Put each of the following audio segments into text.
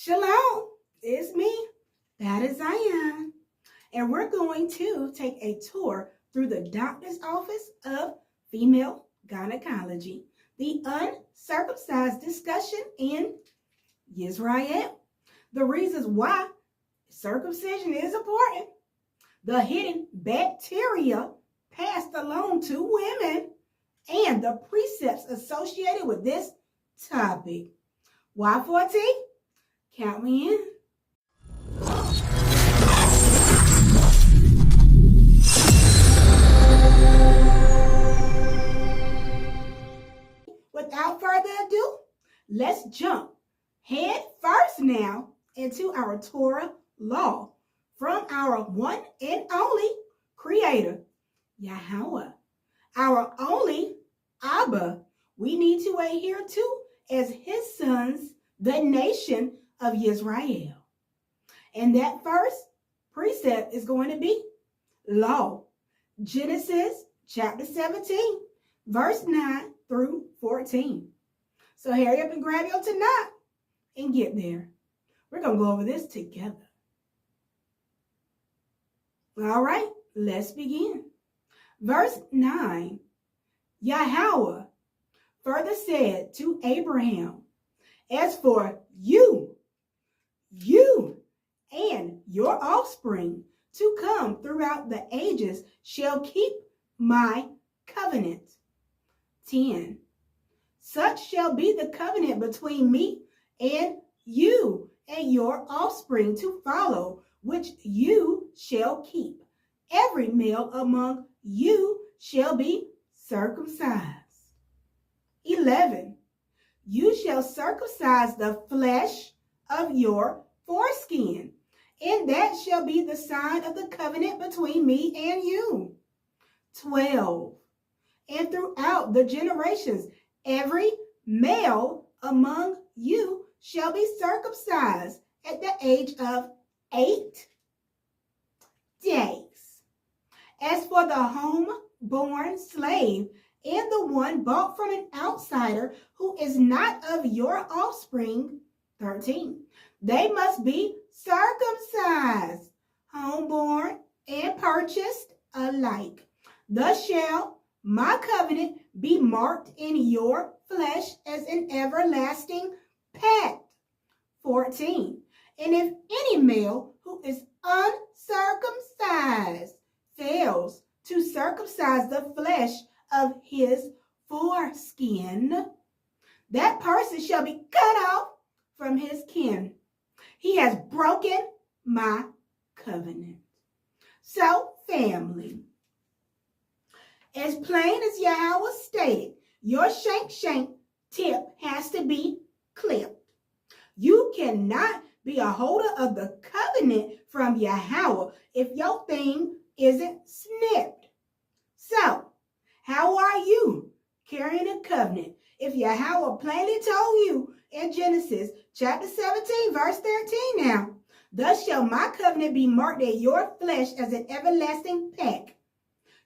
Shalom, it's me, Baht of Zion, and we're going to take a tour through the doctor's office of female gynecology, the uncircumcised discussion in Israel, the reasons why circumcision is important, the hidden bacteria passed along to women, and the precepts associated with this topic. Y4T? Count me in. Without further ado, let's jump head first now into our Torah law from our one and only Creator, Yahweh, our only Abba, we need to adhere to as His sons, the nation of Israel. And that first precept is going to be law. Genesis chapter 17, verse 9 through 14. So hurry up and grab your Tanakh and get there. We're going to go over this together. All right, let's begin. Verse 9, Yahweh further said to Abraham, as for you and your offspring to come throughout the ages shall keep my covenant. 10. Such shall be the covenant between me and you and your offspring to follow, which you shall keep. Every male among you shall be circumcised. 11. You shall circumcise the flesh of your foreskin, and that shall be the sign of the covenant between me and you. 12. And throughout the generations, every male among you shall be circumcised at the age of 8 days. As for the home-born slave and the one bought from an outsider who is not of your offspring, 13, they must be circumcised, homeborn and purchased alike. Thus shall my covenant be marked in your flesh as an everlasting pact. 14. And if any male who is uncircumcised fails to circumcise the flesh of his foreskin, that person shall be cut off from his kin. He has broken my covenant. So, family, as plain as Yahweh stated, your shank tip has to be clipped. You cannot be a holder of the covenant from Yahweh if your thing isn't snipped. So, how are you carrying a covenant if Yahweh plainly told you in Genesis chapter 17, verse 13 now, thus shall my covenant be marked in your flesh as an everlasting pact.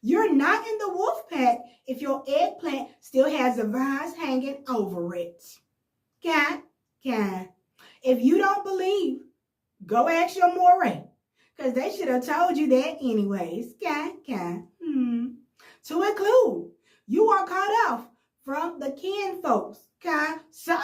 You're not in the wolf pack if your eggplant still has the vines hanging over it. Can. If you don't believe, go ask your moray, because they should have told you that anyways. Can. To include, you are cut off from the kin folks. So,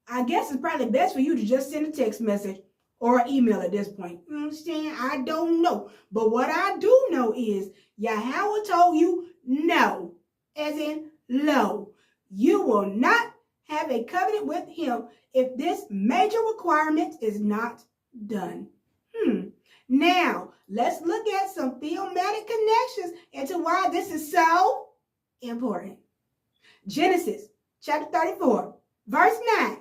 I guess it's probably best for you to just send a text message or an email at this point. Understand? I don't know. But what I do know is Yahweh told you no, as in low. You will not have a covenant with him if this major requirement is not done. Now, let's look at some thematic connections into why this is so important. Genesis chapter 34, verse 9,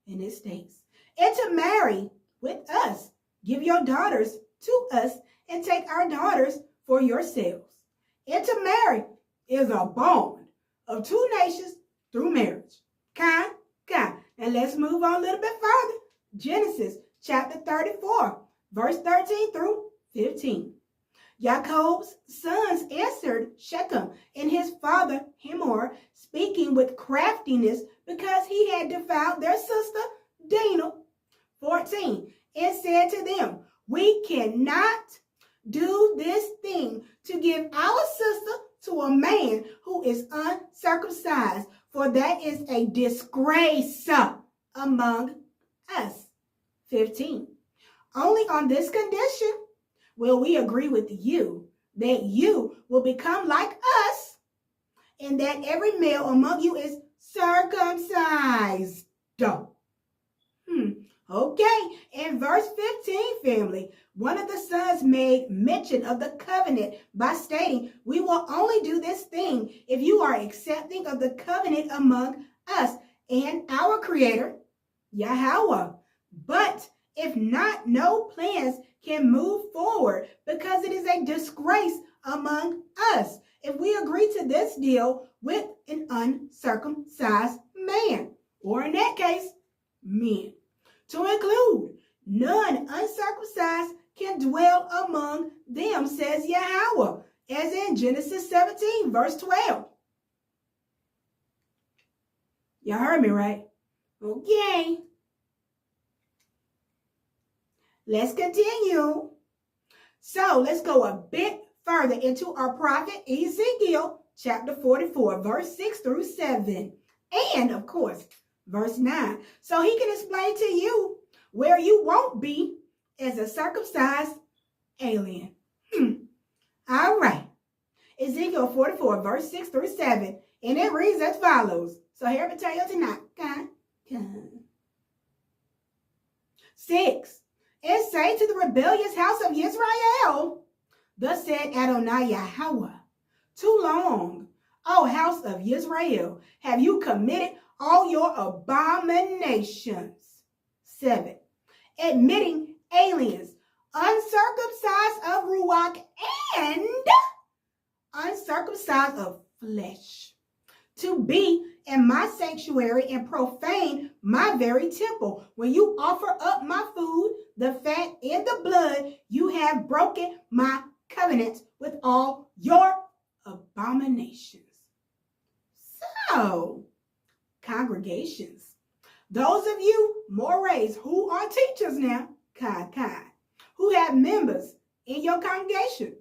and it states, and to marry with us, give your daughters to us, and take our daughters for yourselves. And to marry is a bond of two nations through marriage. And let's move on a little bit further. Genesis chapter 34, verse 13 through 15. Jacob's sons answered Shechem and his father Hamor, speaking with craftiness because he had defiled their sister Dinah. 14, and said to them, we cannot do this thing to give our sister to a man who is uncircumcised, for that is a disgrace among us. 15, only on this condition will we agree with you, that you will become like us, and that every male among you is circumcised. Okay, in verse 15, family, one of the sons made mention of the covenant by stating, we will only do this thing if you are accepting of the covenant among us and our Creator, Yahweh. But if not, no plans can move forward because it is a disgrace among us if we agree to this deal with an uncircumcised man, or in that case, men. To include, none uncircumcised can dwell among them, says Yahweh, as in Genesis 17, verse 12. Y'all heard me, right? Okay. Let's continue. So let's go a bit further into our prophet Ezekiel, chapter 44, verse 6 through 7. And, of course, verse 9. So he can explain to you where you won't be as a circumcised alien. All right. Ezekiel 44, verse 6 through 7. And it reads as follows. So here we tell you tonight. 6. And say to the rebellious house of Israel, thus said Adonai Yahweh, too long, O house of Israel, have you committed all your abominations. 7. Admitting aliens, uncircumcised of ruach and uncircumcised of flesh, to be in my sanctuary and profane my very temple. When you offer up my food, the fat and the blood, you have broken my covenant with all your abominations. So, congregations, those of you mores who are teachers now, who have members in your congregation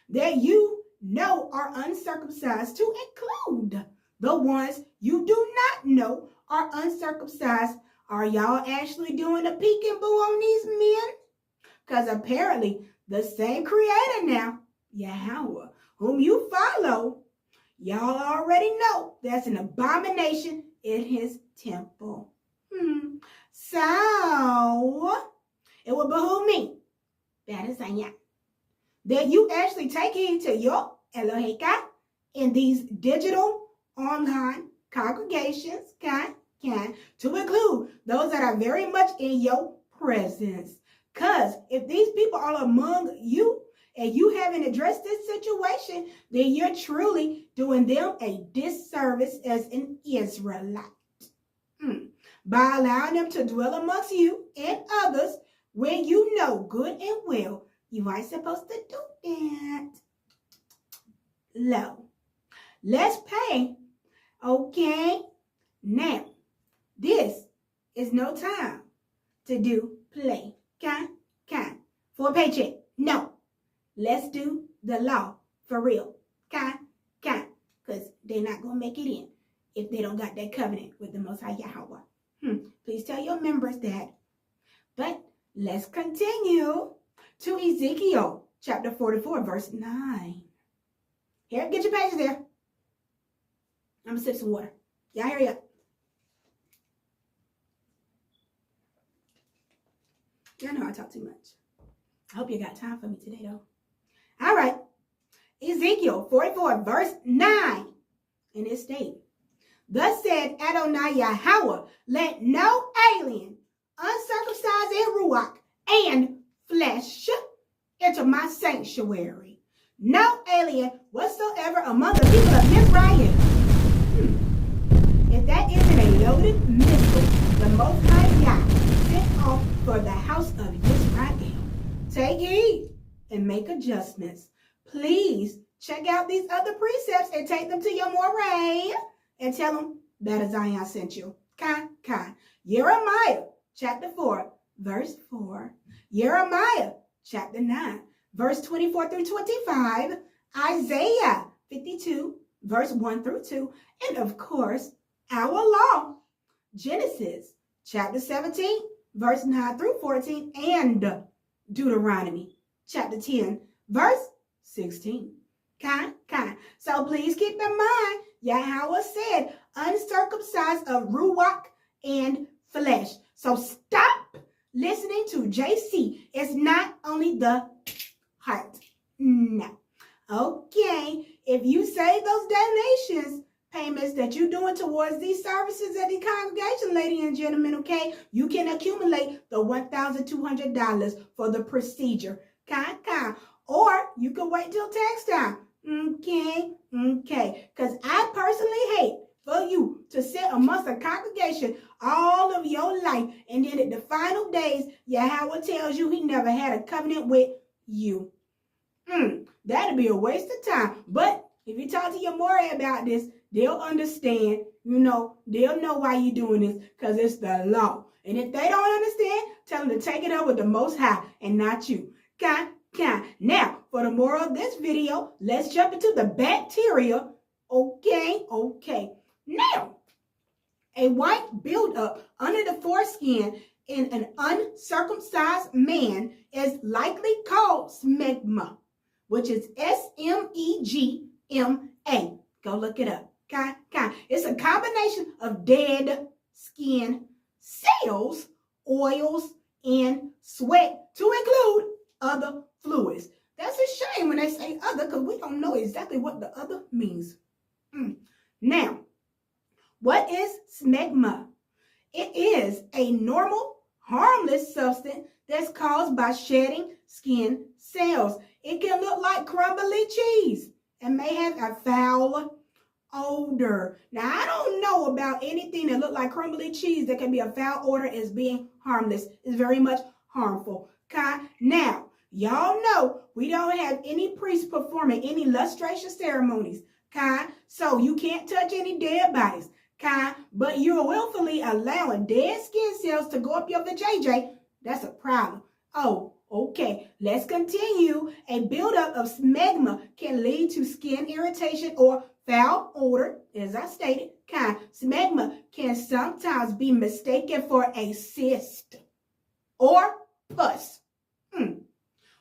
that you know are uncircumcised, to include the ones you do not know are uncircumcised. Are y'all actually doing a peek and boo on these men? Because apparently the same Creator now, Yahweh, whom you follow, y'all already know that's an abomination in his temple. So, it will behoove me, Baht of Zion, that you actually take heed to your Eloheka in these digital online congregations, to include those that are very much in your presence. Because if these people are among you and you haven't addressed this situation, then you're truly doing them a disservice as an Israelite. By allowing them to dwell amongst you and others when you know good and well you aren't supposed to do that. Low. Let's pay. Okay? Now, this is no time to do play. For a paycheck. No. Let's do the law for real. Because they're not going to make it in if they don't got that covenant with the Most High Yahweh. Please tell your members that. But let's continue to Ezekiel chapter 44, verse 9. Here, get your pages there. I'm going to sip some water. Y'all hurry up. Y'all know I talk too much. I hope you got time for me today, though. All right. Ezekiel 44, verse 9. And it states, thus said Adonai Yahweh, let no alien, uncircumcised in ruach and flesh, enter my sanctuary. No alien whatsoever among the people of Israel. If that isn't a loaded missile, the Most High Yah sent off for the house of Israel. Take heed and make adjustments. Please check out these other precepts and take them to your moray and tell them Baht of Zion sent you. Jeremiah chapter 4, verse 4, Jeremiah chapter 9, verse 24 through 25, Isaiah 52, verse 1 through 2, and of course, our law, Genesis chapter 17, verse 9 through 14, and Deuteronomy chapter 10, verse 16. Kind. So please keep in mind, Yahweh said, uncircumcised of ruach and flesh. So stop listening to JC. It's not only the heart. No. Okay. If you save those donations, payments that you're doing towards these services at the congregation, ladies and gentlemen, okay, you can accumulate the $1,200 for the procedure. Or you can wait till tax time. Okay. Because I personally hate for you to sit amongst a congregation all of your life, and then at the final days, Yahweh tells you he never had a covenant with you. That'd be a waste of time. But if you talk to your Maury about this, they'll understand, they'll know why you're doing this, because it's the law. And if they don't understand, tell them to take it up with the Most High and not you. Now, for the moral of this video, let's jump into the bacteria. Okay. Now, a white buildup under the foreskin in an uncircumcised man is likely called smegma, which is S-M-E-G-M-A. Go look it up. It's a combination of dead skin cells, oils, and sweat to include other fluids. That's a shame when they say other, because we don't know exactly what the other means. Now, what is smegma? It is a normal, harmless substance that's caused by shedding skin cells. It can look like crumbly cheese and may have a foul odor. Now, I don't know about anything that look like crumbly cheese that can be a foul odor as being harmless. It's very much harmful. Now, y'all know we don't have any priests performing any lustration ceremonies. So you can't touch any dead bodies. But you're willfully allowing dead skin cells to go up your vajayjay. That's a problem. Oh, okay. Let's continue. A buildup of smegma can lead to skin irritation or foul odor, as I stated. Smegma can sometimes be mistaken for a cyst or pus.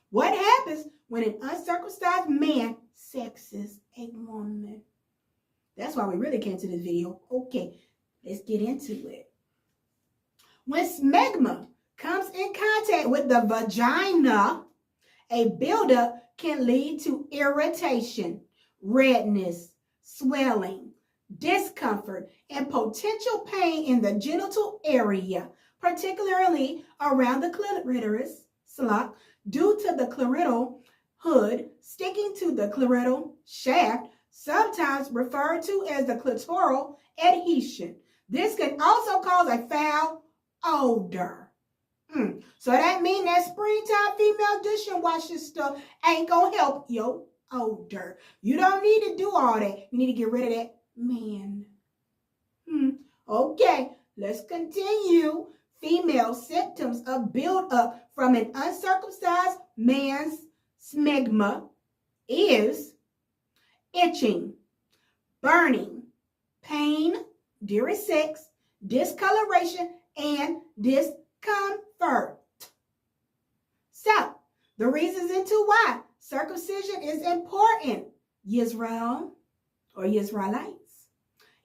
What happens when an uncircumcised man sexes a woman? That's why we really came to this video. Okay, let's get into it. When smegma comes in contact with the vagina, a buildup can lead to irritation, redness, swelling, discomfort, and potential pain in the genital area, particularly around the clitoris slot, due to the clitoral hood sticking to the clitoral shaft, sometimes referred to as the clitoral adhesion. This can also cause a foul odor. So that means that springtime female dishwashing stuff ain't gonna help your odor. You don't need to do all that. You need to get rid of that man. Okay, let's continue. Female symptoms of buildup from an uncircumcised man's smegma is itching, burning, pain during sex, discoloration, and discomfort. So, the reasons into why circumcision is important, Yisrael or Yisraelites,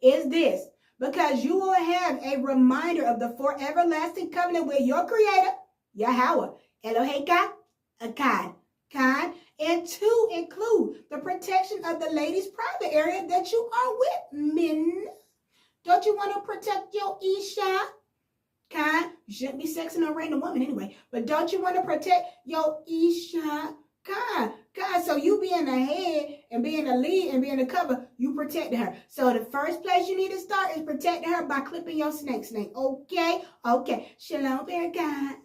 is this: because you will have a reminder of the everlasting covenant with your Creator, Yahweh, Eloheka, Akkad, and to include the protection of the lady's private area that you are with, men. Don't you want to protect your Isha? You shouldn't be sexing a random woman anyway, but don't you want to protect your Isha? So you being the head and being the lead and being the cover, you protected her. So the first place you need to start is protecting her by clipping your snake. Okay? Shalom, bear God.